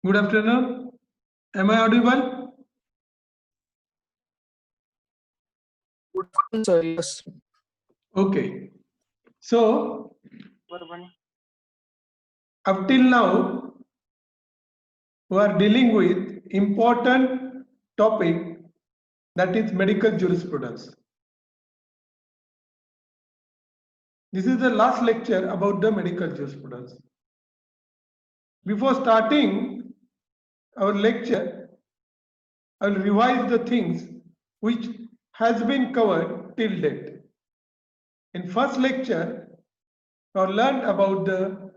Good afternoon. Am I audible? Good afternoon, sir. Yes. Okay. So, up till now, we are dealing with important topic, that is medical jurisprudence. This is the last lecture about the medical jurisprudence. Before starting our lecture, I will revise the things which has been covered till date. In first lecture, we learned about the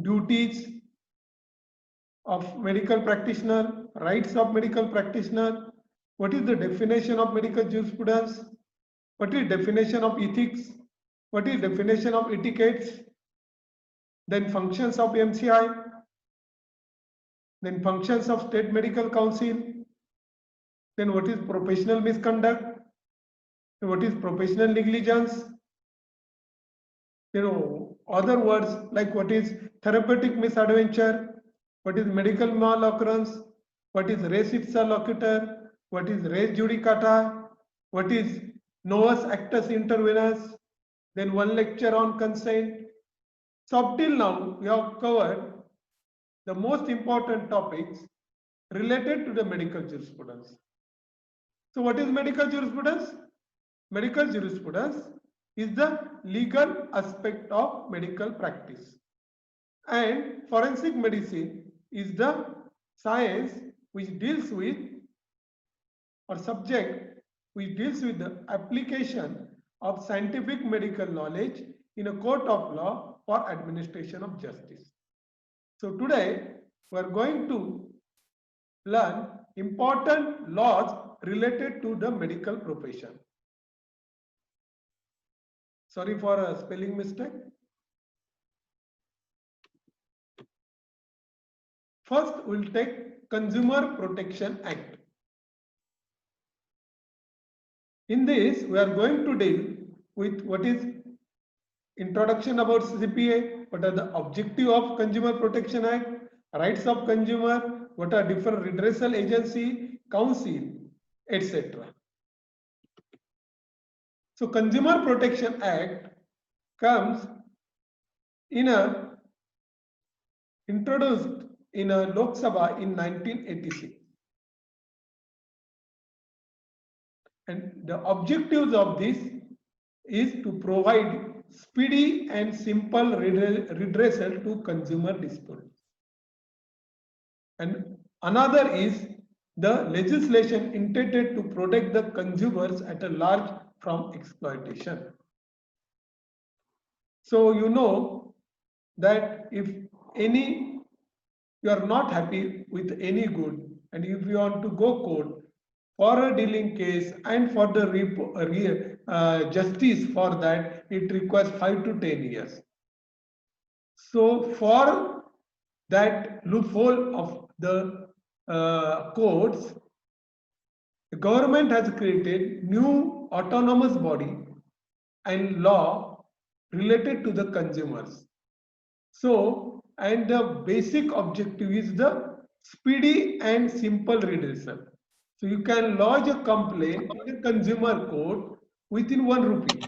duties of medical practitioner, rights of medical practitioner, what is the definition of medical jurisprudence, what is definition of ethics, what is definition of etiquettes, then functions of MCI, then functions of state medical council, then what is professional misconduct, what is professional negligence, other words like what is therapeutic misadventure, what is medical maloccurrence, what is res ipsa loquitur, what is res judicata, what is novus actus intervenus, then one lecture on consent. So up till now we have covered the most important topics related to the medical jurisprudence. So what is medical jurisprudence? Medical jurisprudence is the legal aspect of medical practice, and forensic medicine is the science which deals with, or subject which deals with the application of scientific medical knowledge in a court of law for administration of justice. So today we are going to learn important laws related to the medical profession. Sorry for a spelling mistake. First, we'll take Consumer Protection Act. In this, we are going to deal with what is introduction about CPA, what are the objective of Consumer Protection Act, rights of consumer, what are different redressal agency, council, etc. So Consumer Protection Act comes introduced in a Lok Sabha in 1986. And the objectives of this is to provide speedy and simple redressal to consumer disputes. And another is the legislation intended to protect the consumers at a large from exploitation. So you know that if you are not happy with any good, and if you want to go court for a dealing case and for the justice for that, it requires 5 to 10 years. So for that loophole of the courts, the government has created new autonomous body and law related to the consumers. So, and the basic objective is the speedy and simple redressal. So you can lodge a complaint in a consumer court within 1 rupee,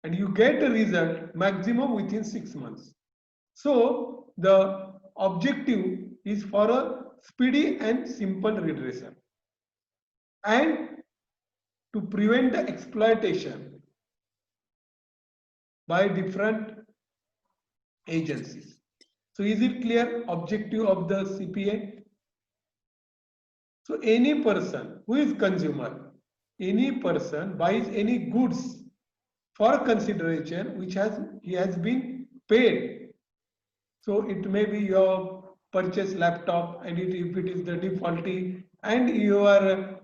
and you get a result maximum within 6 months. So the objective is for a speedy and simple redressal, and to prevent the exploitation by different agencies. So is it clear objective of the CPA? So any person who is consumer, any person buys any goods for consideration which he has been paid. So it may be your purchase laptop, and if it is the defaulty and you are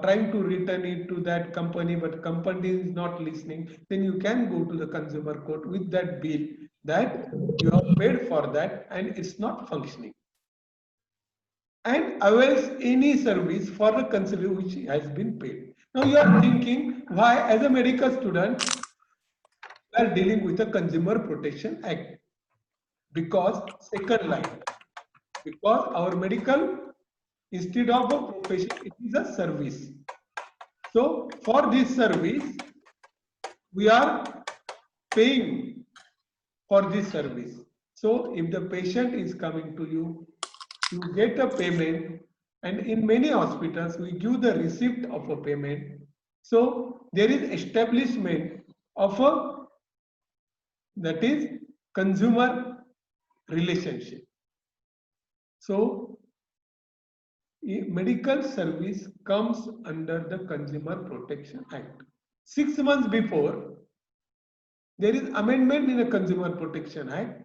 trying to return it to that company, but company is not listening, then you can go to the consumer court with that bill that you have paid for that and it's not functioning, and avails any service for the consideration which has been paid. Now you are thinking, why as a medical student we are dealing with the Consumer Protection Act? because second line, because our medical, instead of a profession, it is a service. So for this service, we are paying for this service. So if the patient is coming to you, you get a payment, and in many hospitals we give the receipt of a payment. So there is establishment of a, that is, consumer relationship. So medical service comes under the Consumer Protection Act. 6 months before, there is amendment in the Consumer Protection Act,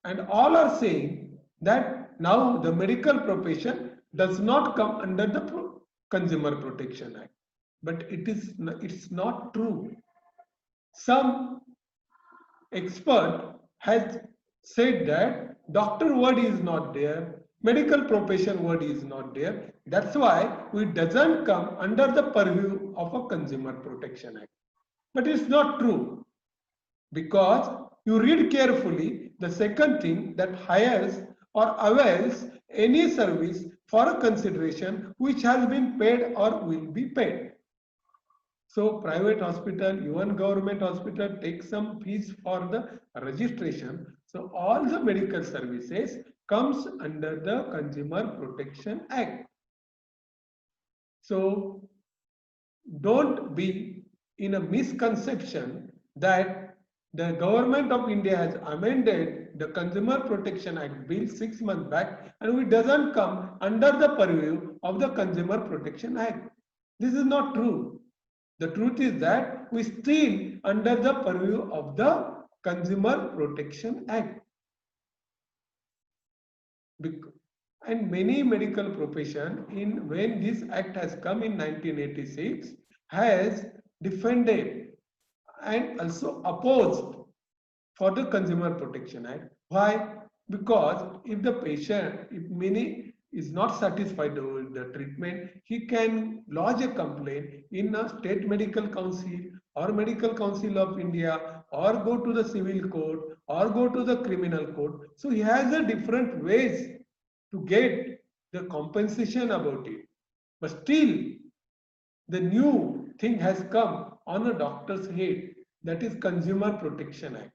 and all are saying that now the medical profession does not come under the Consumer Protection Act. But it's not true. Some expert has said that doctor word is not there, medical profession word is not there. That's why it doesn't come under the purview of a Consumer Protection Act. But it's not true, because you read carefully the second thing, that hires or avails any service for a consideration which has been paid or will be paid. So private hospital, even government hospital take some fees for the registration. So all the medical services comes under the Consumer Protection Act. So don't be in a misconception that the government of India has amended the Consumer Protection Act bill 6 months back and it doesn't come under the purview of the Consumer Protection Act. This is not true. The truth is that we still under the purview of the Consumer Protection Act. And many medical profession, in when this act has come in 1986, has defended and also opposed for the Consumer Protection Act. Why? Because if the patient, if many is not satisfied with the treatment, he can lodge a complaint in a state medical council or medical council of India, or go to the civil court or go to the criminal court. So he has a different ways to get the compensation about it. But still, the new thing has come on a doctor's head, that is Consumer Protection Act.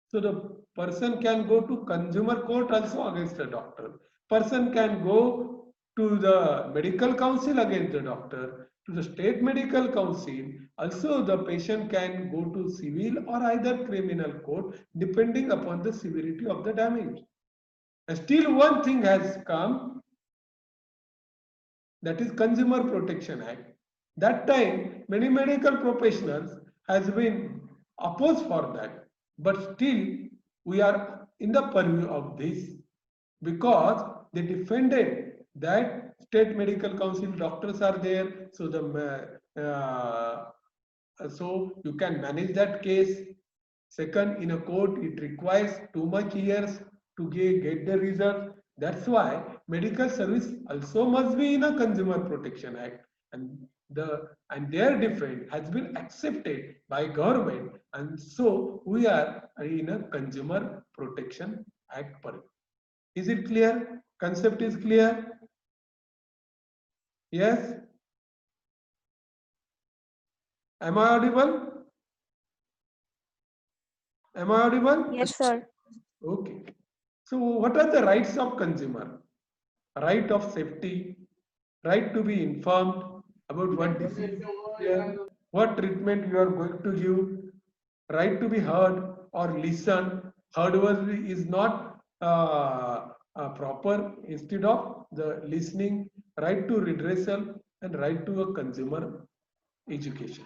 So the person can go to consumer court also against the doctor. Person can go to the medical council against the doctor, to the state medical council. Also the patient can go to civil or either criminal court depending upon the severity of the damage. And still one thing has come, that is Consumer Protection Act. That time many medical professionals has been opposed for that. But still we are in the purview of this, because they defended that state medical council doctors are there, so so you can manage that case. Second, in a court it requires too much years to get the result. That's why medical service also must be in a Consumer Protection Act, and their defense has been accepted by government, and so we are in a Consumer Protection Act purview. Is it clear? Concept is clear? Yes? Am I audible? Am I audible? Yes, sir. Okay. So what are the rights of consumer? Right of safety, right to be informed about what disease, what treatment you are going to give, right to be heard or listen. Heard is not proper, instead of the listening, right to redressal and right to a consumer education.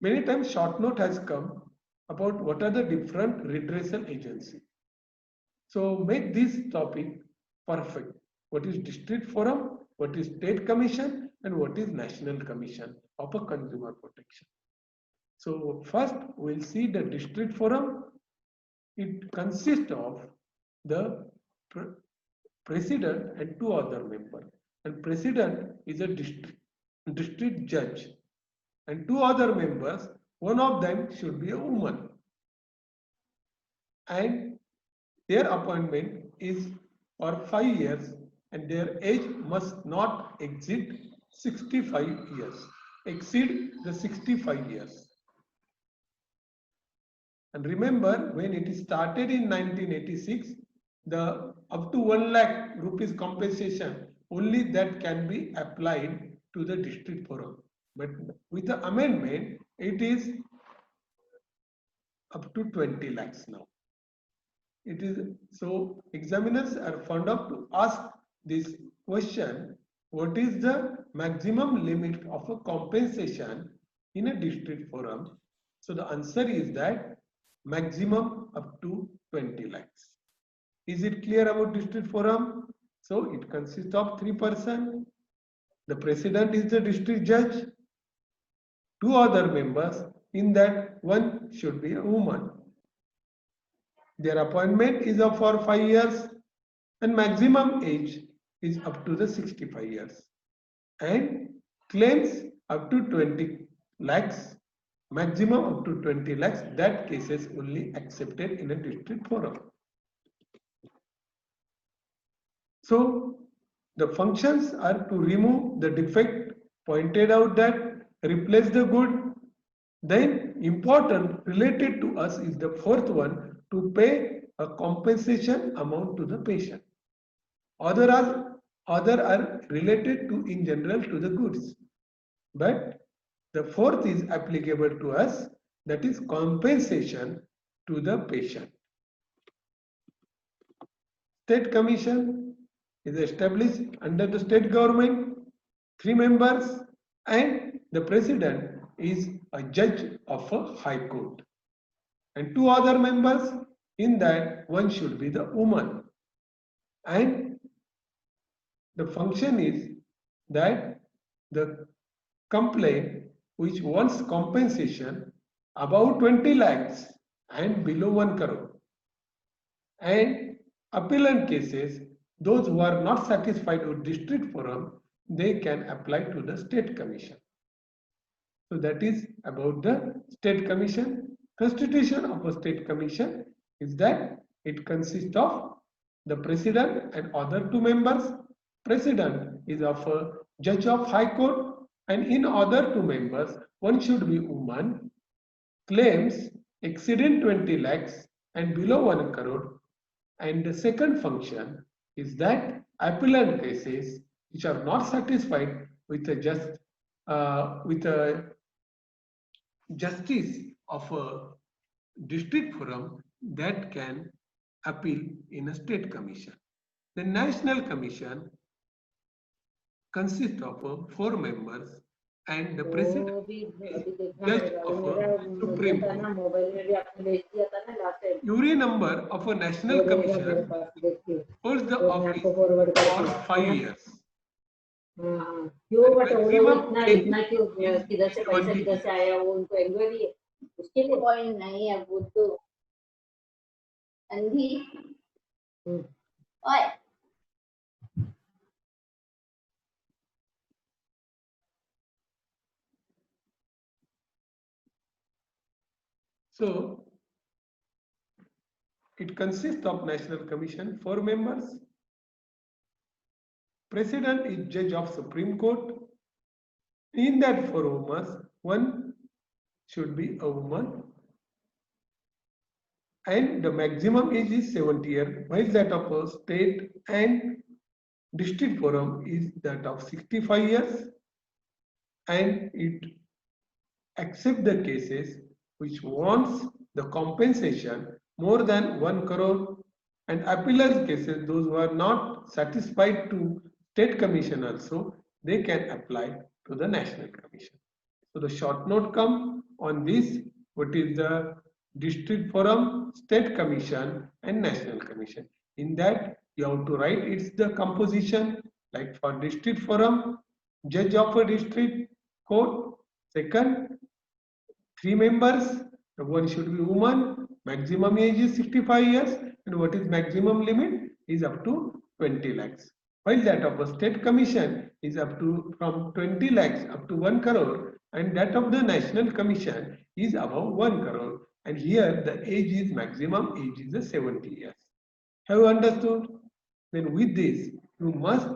Many times short note has come about what are the different redressal agencies. So make this topic perfect. What is district forum, what is state commission, and what is national commission of a consumer protection. So first we'll see the district forum. It consists of the president and 2 other members. And president is a district judge. And 2 other members, one of them should be a woman. And their appointment is for 5 years and their age must not exceed 65 years. Exceed the 65 years. And remember, when it started in 1986, the up to 1 lakh rupees compensation only that can be applied to the district forum. But with the amendment, it is up to 20 lakhs now. It is so examiners are fond of to ask this question: what is the maximum limit of a compensation in a district forum? So the answer is that maximum up to 20 lakhs. Is it clear about district forum? So it consists of 3 persons. The president is the district judge, 2 other members. In that, one should be a woman. Their appointment is up for 5 years and maximum age is up to the 65 years. And claims up to 20 lakhs, maximum up to 20 lakhs, that cases only accepted in a district forum. So the functions are to remove the defect, pointed out that, replace the good. Then important related to us is the fourth one, to pay a compensation amount to the patient. Other are related to in general to the goods. But the fourth is applicable to us, that is compensation to the patient. State Commission is established under the state government, 3 members, and the president is a judge of a high court. And 2 other members, in that one should be the woman. And the function is that the complaint which wants compensation above 20 lakhs and below 1 crore. And appellant cases, those who are not satisfied with district forum, they can apply to the state commission. So that is about the state commission. Constitution of a state commission is that it consists of the president and other 2 members. President is of a judge of high court, and in other 2 members, one should be woman. Claims exceeding 20 lakhs and below 1 crore. And the second function is that appellant cases which are not satisfied with a justice of a district forum, that can appeal in a state commission. The national commission consists of 4 members and the president judge of a Supreme Court. Every member of a national commission holds the office for 5 years. maximum इतना क्यों किधर से पैसा किधर से आया वो उनको इंक्वायरी है उसके लिए पॉइंट नहीं है वो तो अंधी ओए So it consists of National Commission, 4 members. President is judge of Supreme Court. In that 4 members, one should be a woman. And the maximum age is 70 years, while that of a state and district forum is that of 65 years. And it accepts the cases which wants the compensation more than 1 crore, and appellate cases, those who are not satisfied to state commission also, they can apply to the national commission. So the short note come on this, what is the district forum, state commission and national commission. In that you have to write it's the composition, like for district forum, judge of a district court, second 3 members, one should be woman, maximum age is 65 years, and what is maximum limit is up to 20 lakhs. While that of a state commission is up to from 20 lakhs up to 1 crore, and that of the national commission is above 1 crore. And here the age is maximum age is 70 years. Have you understood? Then with this, you must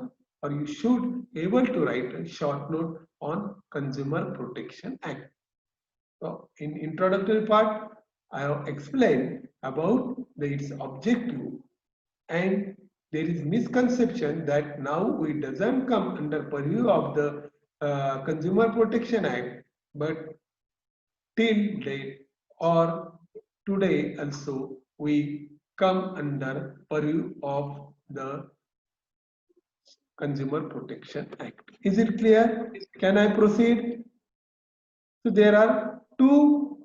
or you should able to write a short note on Consumer Protection Act. So in introductory part, I have explained about its objective, and there is misconception that now it doesn't come under purview of the Consumer Protection Act, but till date or today also we come under purview of the Consumer Protection Act. Is it clear? Can I proceed? So there are two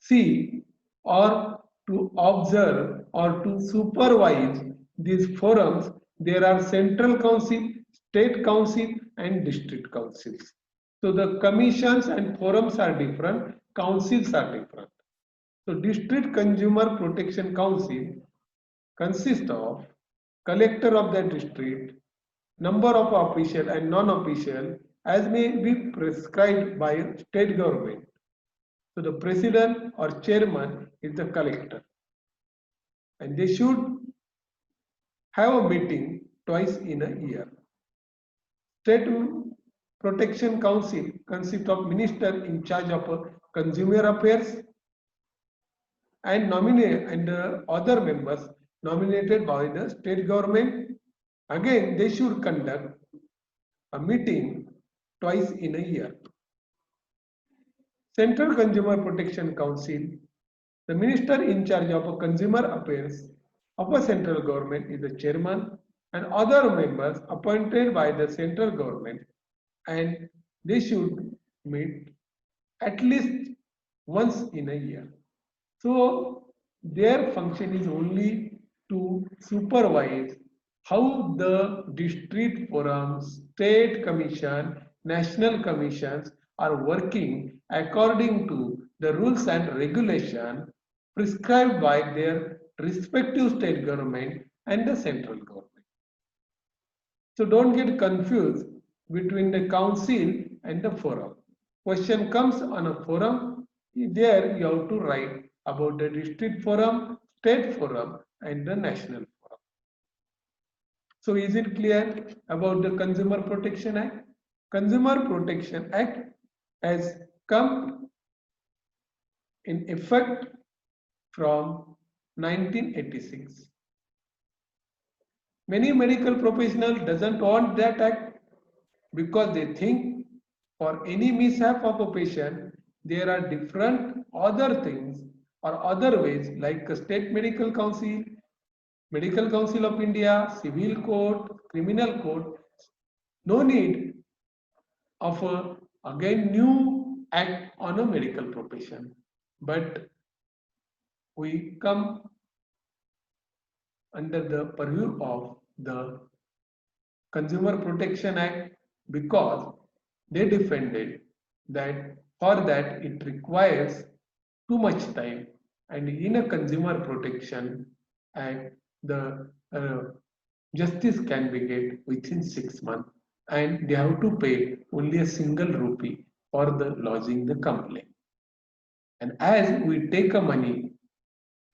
see or to observe or to supervise these forums. There are central council, state council and district councils. So the commissions and forums are different, councils are different. So District Consumer Protection Council consists of collector of the district, number of official and non-official as may be prescribed by state government. So the president or chairman is the collector, and they should have a meeting twice in a year. State Protection Council consists of minister in charge of consumer affairs and other members nominated by the state government. Again, they should conduct a meeting twice in a year. Central Consumer Protection Council, the minister in charge of consumer affairs of a central government is the chairman, and other members appointed by the central government, and they should meet at least once in a year. So their function is only to supervise how the district forums, state commission, national commissions are working according to the rules and regulation prescribed by their respective state government and the central government. So don't get confused between the council and the forum. Question comes on a forum, there you have to write about the district forum, state forum and the national forum. So is it clear about the Consumer Protection Act? Consumer Protection Act has come in effect from 1986. Many medical professionals doesn't want that act because they think for any mishap of a patient, there are different other things or other ways like a state medical council, Medical Council of India, Civil Code, Criminal Code. No need of a again new act on a medical profession, but we come under the purview of the Consumer Protection Act because they defended that for that it requires too much time, and in a Consumer Protection Act the justice can be get within 6 months, and they have to pay only a single rupee for the lodging the complaint. And as we take a money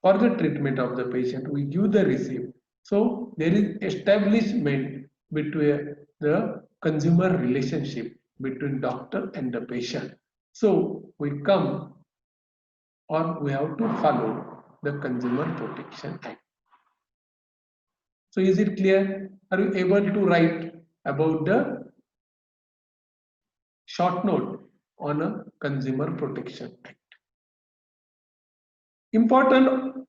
for the treatment of the patient, we give the receipt. So there is establishment between the consumer relationship between doctor and the patient. So we come or we have to follow the Consumer Protection Act. So is it clear? Are you able to write about the short note on a Consumer Protection Act? Important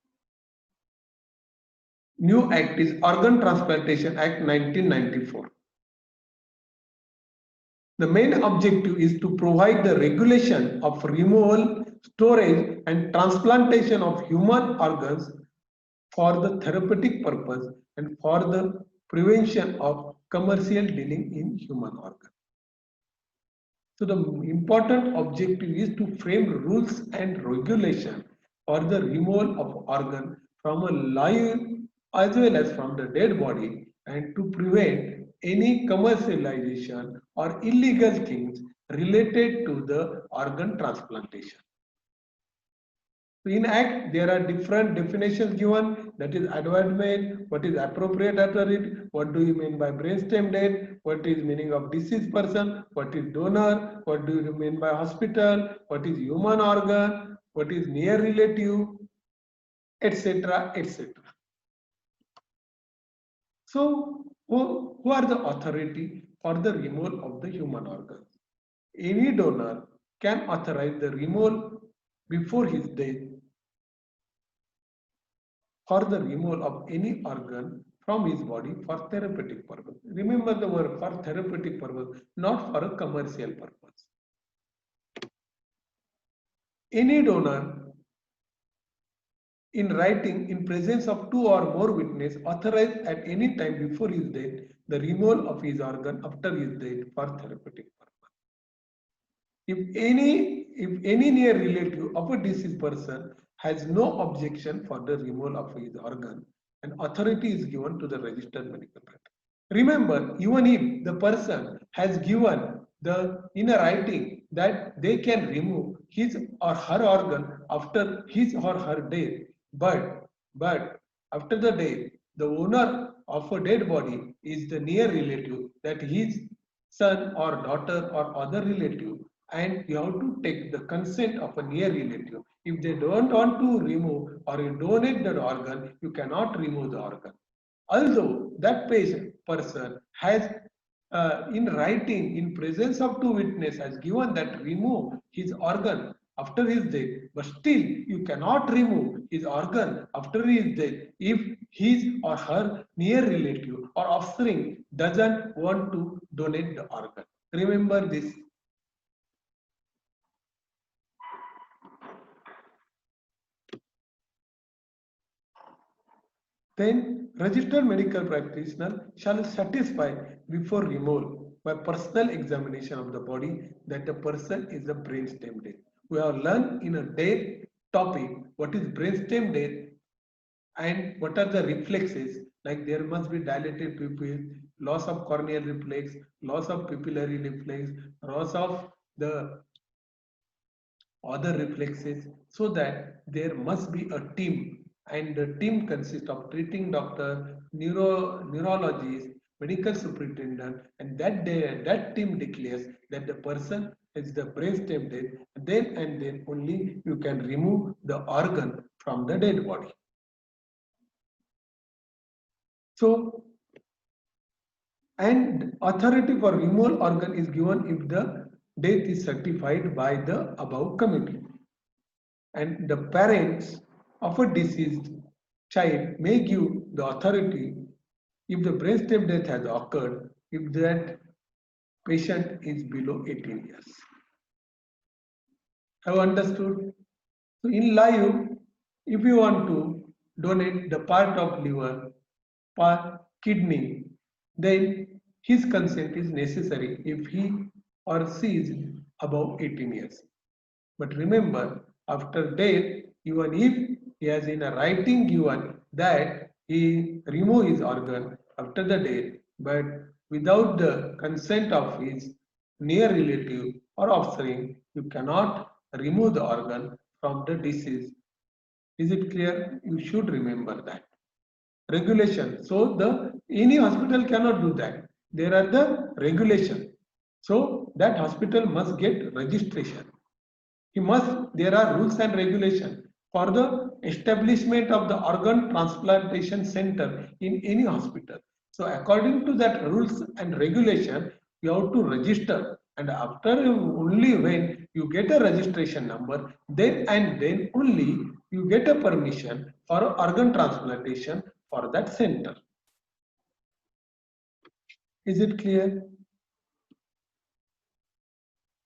new act is Organ Transplantation Act 1994. The main objective is to provide the regulation of removal, storage and transplantation of human organs for the therapeutic purpose and for the prevention of commercial dealing in human organs. So the important objective is to frame rules and regulation for the removal of organ from a live as well as from the dead body, and to prevent any commercialization or illegal things related to the organ transplantation. So in Act, there are different definitions given, that is advertisement, what is appropriate authority, what do you mean by brainstem death, what is meaning of deceased person, what is donor, what do you mean by hospital, what is human organ, what is near relative, etc., etc. So who are the authority for the removal of the human organs? Any donor can authorize the removal before his death for the removal of any organ from his body for therapeutic purpose. Remember the word for therapeutic purpose, not for a commercial purpose. Any donor in writing in presence of two or more witnesses authorized at any time before his death the removal of his organ after his death for therapeutic purpose. If any near relative of a deceased person has no objection for the removal of his organ, and authority is given to the registered medical practitioner. Remember, even if the person has given in a writing that they can remove his or her organ after his or her death, but after the death, the owner of a dead body is the near relative, that his son or daughter or other relative, and you have to take the consent of a near relative. If they don't want to remove or you donate the organ, you cannot remove the organ. Although that person has in writing in presence of two witnesses has given that remove his organ after his death, but still you cannot remove his organ after his death if his or her near relative or offspring doesn't want to donate the organ. Remember this. Then registered medical practitioner shall satisfy before removal by personal examination of the body that the person is a brainstem death. We have learned in a death topic what is brainstem death and what are the reflexes, like there must be dilated pupil, loss of corneal reflex, loss of pupillary reflex, loss of the other reflexes, so that there must be a team, and the team consists of treating doctor, neurologist, medical superintendent, and that team declares that the person is the brainstem death. Then and then only you can remove the organ from the dead body. So, and authority for removal organ is given if the death is certified by the above committee. And the parents of a deceased child may give the authority if the brainstem death has occurred if that patient is below 18 years. Have understood? So in life, if you want to donate the part of liver, part kidney, then his consent is necessary if he or she is above 18 years. But remember, after death, even if he has in a writing given that he remove his organ after the death, but without the consent of his near relative or offspring, you cannot remove the organ from the deceased. Is it clear? You should remember that. Regulation. So any hospital cannot do that. There are the regulations. So that hospital must get registration. There are rules and regulations for the establishment of the organ transplantation center in any hospital. So according to that rules and regulation, you have to register, and after only when you get a registration number, then and then only you get a permission for organ transplantation for that center. Is it clear?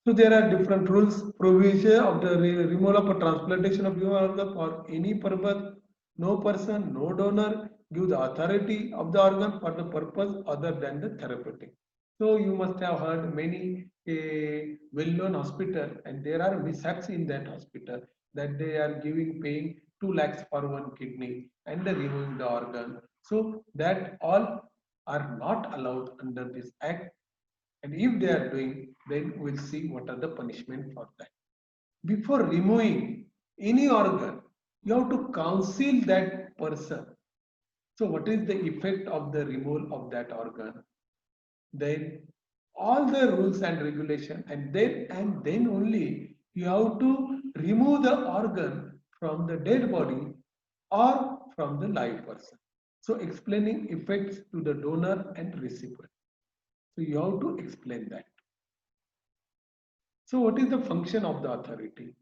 So there are different rules, provision of the removal of a transplantation of human organ for any purpose. No person, no donor give the authority of the organ for the purpose other than the therapeutic. So you must have heard many well-known hospital, and there are mishaps in that hospital that they are paying 2 lakhs for one kidney and removing the organ. So that all are not allowed under this act. And if they are doing, then we'll see what are the punishment for that. Before removing any organ, you have to counsel that person. So what is the effect of the removal of that organ? Then all the rules and regulation, and then only you have to remove the organ from the dead body or from the live person. So explaining effects to the donor and recipient. So you have to explain that. So what is the function of the authority?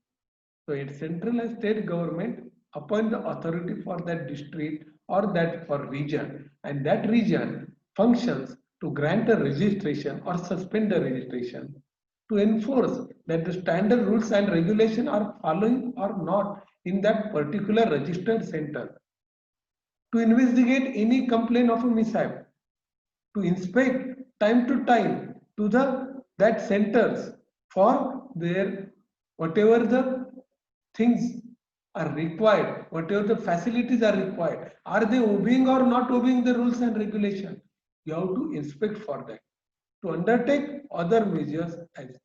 So it's central and state government appoint the authority for that district or that for region, and that region functions to grant a registration or suspend the registration, to enforce that the standard rules and regulation are following or not in that particular registered center, to investigate any complaint of a mishap, to inspect time to time to the that centers for their whatever the things are required, whatever the facilities are required, are they obeying or not obeying the rules and regulation? You have to inspect for that, to undertake other measures as.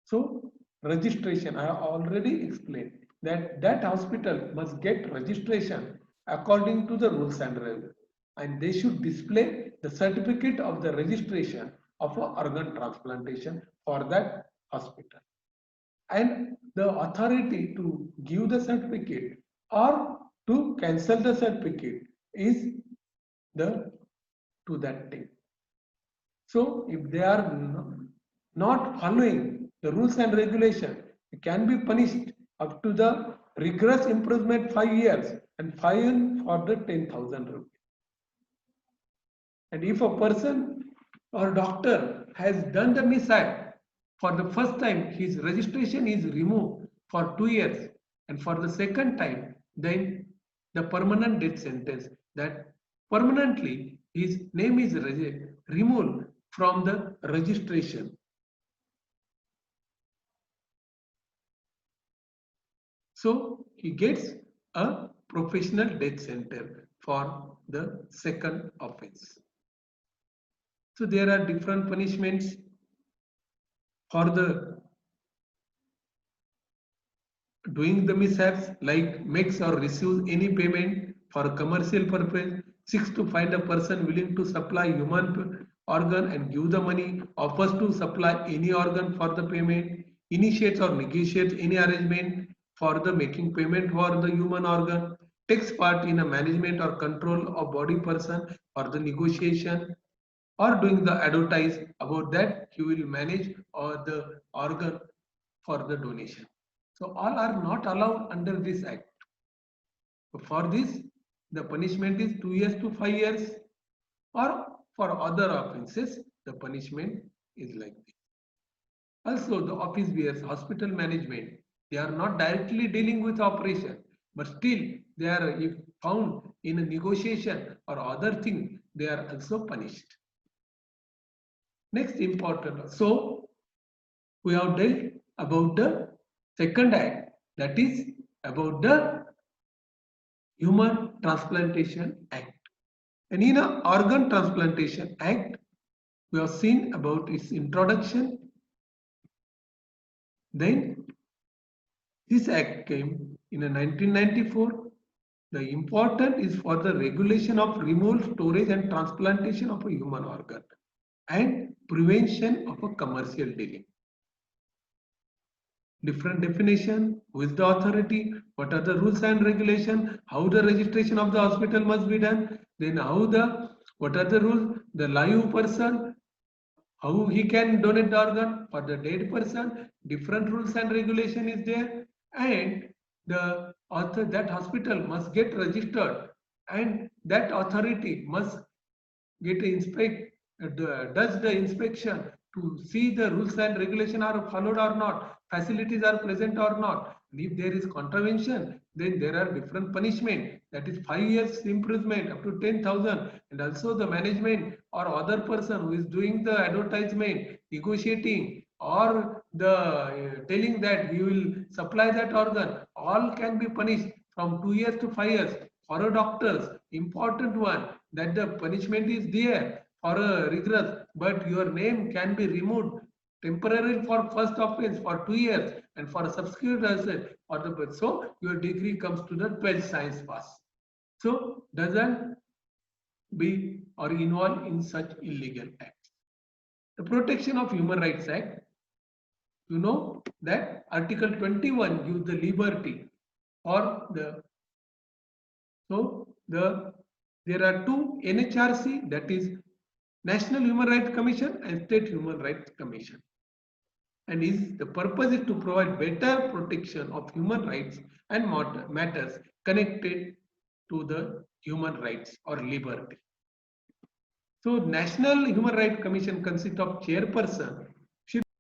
So registration, I have already explained that hospital must get registration according to the rules and regulations, and they should display the certificate of the registration of an organ transplantation for that hospital. And the authority to give the certificate or to cancel the certificate is the to that thing. So if they are not following the rules and regulation, it can be punished up to the rigorous imprisonment 5 years and fine for the 10,000 rupees. And if a person or doctor has done the mishap, for the first time his registration is removed for 2 years, and for the second time then the permanent death sentence, that permanently his name is removed from the registration. So he gets a professional death sentence for the second offense. So there are different punishments for the doing the mishaps, like makes or receives any payment for a commercial purpose, seeks to find a person willing to supply human organ and give the money, offers to supply any organ for the payment, initiates or negotiates any arrangement for the making payment for the human organ, takes part in a management or control of body person for the negotiation, or doing the advertise about that he will manage or the organ for the donation. So all are not allowed under this act. For this, the punishment is 2 years to 5 years, or for other offences, the punishment is like this. Also, the office bears, hospital management, they are not directly dealing with operation, but still they are, if found in a negotiation or other thing, they are also punished. Next important, so we have dealt about the second act, that is about the Human Transplantation Act. And in an Organ Transplantation Act, we have seen about its introduction. Then this act came in 1994. The important is for the regulation of removal, storage and transplantation of a human organ and prevention of a commercial dealing. Different definition, who is the authority, what are the rules and regulation, how the registration of the hospital must be done, then what are the rules, the live person, how he can donate the organ, for the dead person, different rules and regulation is there, and the author, that hospital must get registered, and that authority must get does the inspection to see the rules and regulation are followed or not, facilities are present or not. And if there is contravention, then there are different punishment, that is 5 years imprisonment up to 10,000, and also the management or other person who is doing the advertisement, negotiating, or the telling that he will supply that organ, all can be punished from 2 years to 5 years. For a doctors, important one, that the punishment is there for a rigorous, but your name can be removed temporarily for first offense for 2 years, and for a subsequent or the so your degree comes to the 12th science pass. So doesn't be or involve in such illegal acts. The Protection of Human Rights Act, you know that Article 21 gives the liberty or the there are two NHRC, that is National Human Rights Commission and State Human Rights Commission, and the purpose is to provide better protection of human rights and matters connected to the human rights or liberty. So National Human Rights Commission consists of chairperson